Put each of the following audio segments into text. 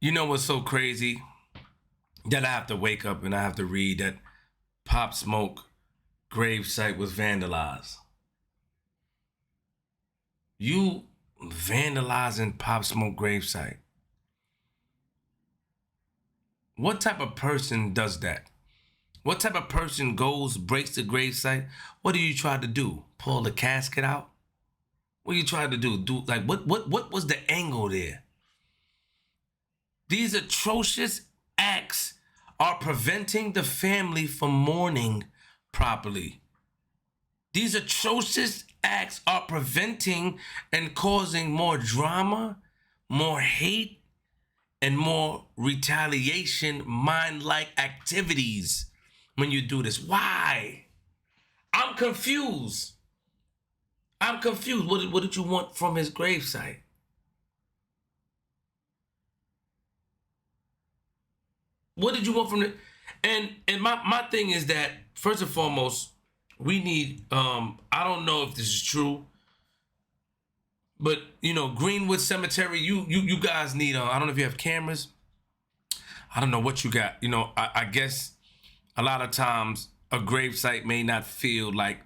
You know what's so crazy? That I have to wake up and I have to read that Pop Smoke Gravesite was vandalized. You vandalizing Pop Smoke Gravesite. What type of person does that? What type of person goes, breaks the gravesite? What do you try to do? Pull the casket out? What you trying to do? What was the angle there? These atrocious acts are preventing the family from mourning properly. These atrocious acts are preventing and causing more drama, more hate, and more retaliation, mind-like activities when you do this. Why? I'm confused. I'm confused. What did you want from his gravesite? What did you want from it? And my thing is that, first and foremost, we need, I don't know if this is true, but Greenwood Cemetery, you guys need, I don't know if you have cameras. I don't know what you got. I guess a lot of times a gravesite may not feel like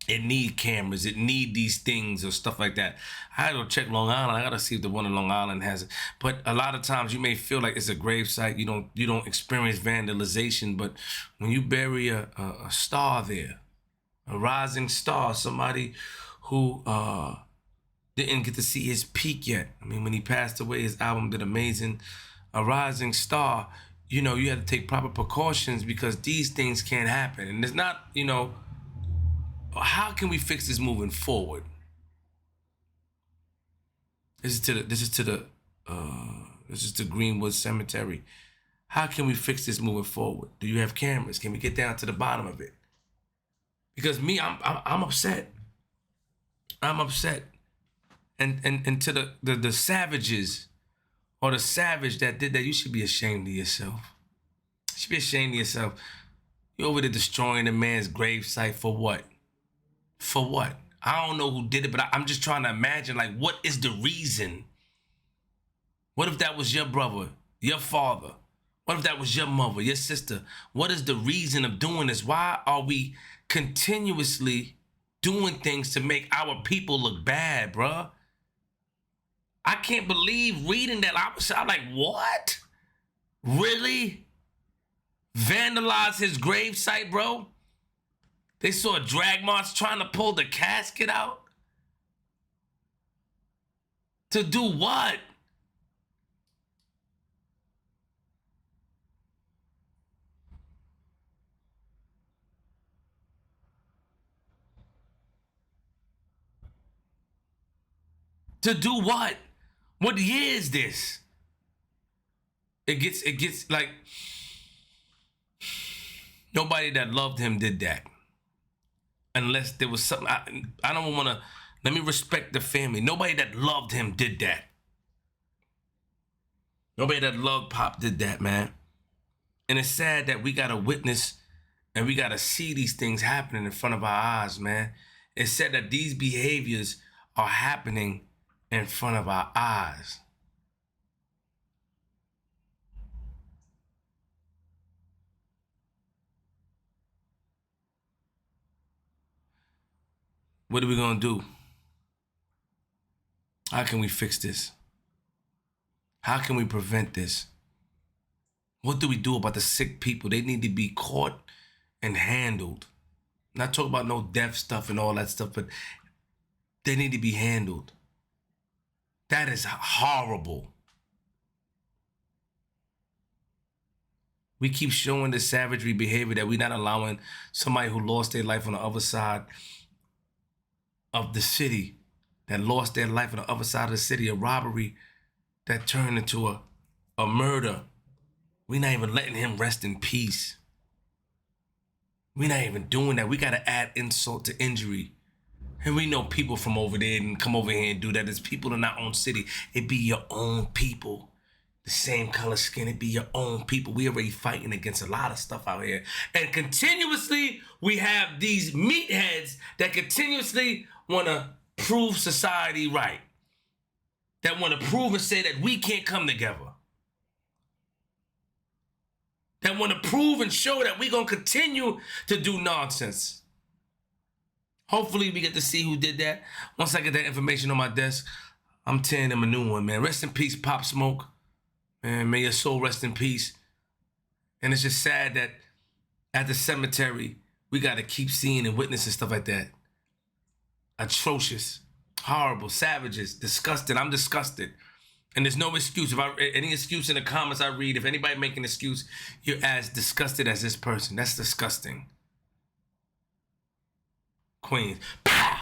it need cameras, it need these things or stuff like that. I had to check Long Island. I gotta see if the one in Long Island has it. But a lot of times you may feel like it's a gravesite. You don't experience vandalization, but when you bury a star there, a rising star, somebody who didn't get to see his peak yet. I mean, when he passed away, his album did amazing. A rising star, you have to take proper precautions because these things can't happen. And it's not, how can we fix this moving forward? This is to Greenwood Cemetery. How can we fix this moving forward? Do you have cameras? Can we get down to the bottom of it? Because I'm upset. I'm upset. And to the savages or the savage that did that, you should be ashamed of yourself. You should be ashamed of yourself. You're over there destroying a man's gravesite for what? For what? I don't know who did it, but I'm just trying to imagine, like, what is the reason? What if that was your brother, your father? What if that was your mother, your sister? What is the reason of doing this? Why are we continuously doing things to make our people look bad, bruh? I can't believe reading that. I'm like, what? Really? Vandalize his gravesite, bro? They saw a drag march trying to pull the casket out? To do what? To do what? What year is this? It gets like, nobody that loved him did that. Unless there was something, I don't want to, let me respect the family. Nobody that loved him did that. Nobody that loved Pop did that, man. And it's sad that we got to witness and we got to see these things happening in front of our eyes, man. It's sad that these behaviors are happening in front of our eyes. What are we going to do? How can we fix this? How can we prevent this? What do we do about the sick people? They need to be caught and handled. Not talking about no death stuff and all that stuff, but they need to be handled. That is horrible. We keep showing the savagery behavior that we're not allowing somebody who lost their life on the other side of the city, that lost their life on the other side of the city, a robbery that turned into a murder. We're not even letting him rest in peace. We're not even doing that. We got to add insult to injury. And we know people from over there and come over here and do that. It's people in our own city. It be your own people. The same color skin, it be your own people. We already fighting against a lot of stuff out here. And continuously, we have these meatheads that continuously want to prove society right. That want to prove and say that we can't come together. that want to prove and show that we're going to continue to do nonsense. Hopefully we get to see who did that. Once I get that information on my desk, I'm tearing them a new one, man. Rest in peace, Pop Smoke. Man, may your soul rest in peace. And it's just sad that at the cemetery, we got to keep seeing and witnessing stuff like that. Atrocious, horrible, savages, disgusting. I'm disgusted. And there's no excuse. If any excuse in the comments I read, if anybody make an excuse, you're as disgusted as this person. That's disgusting. Queens.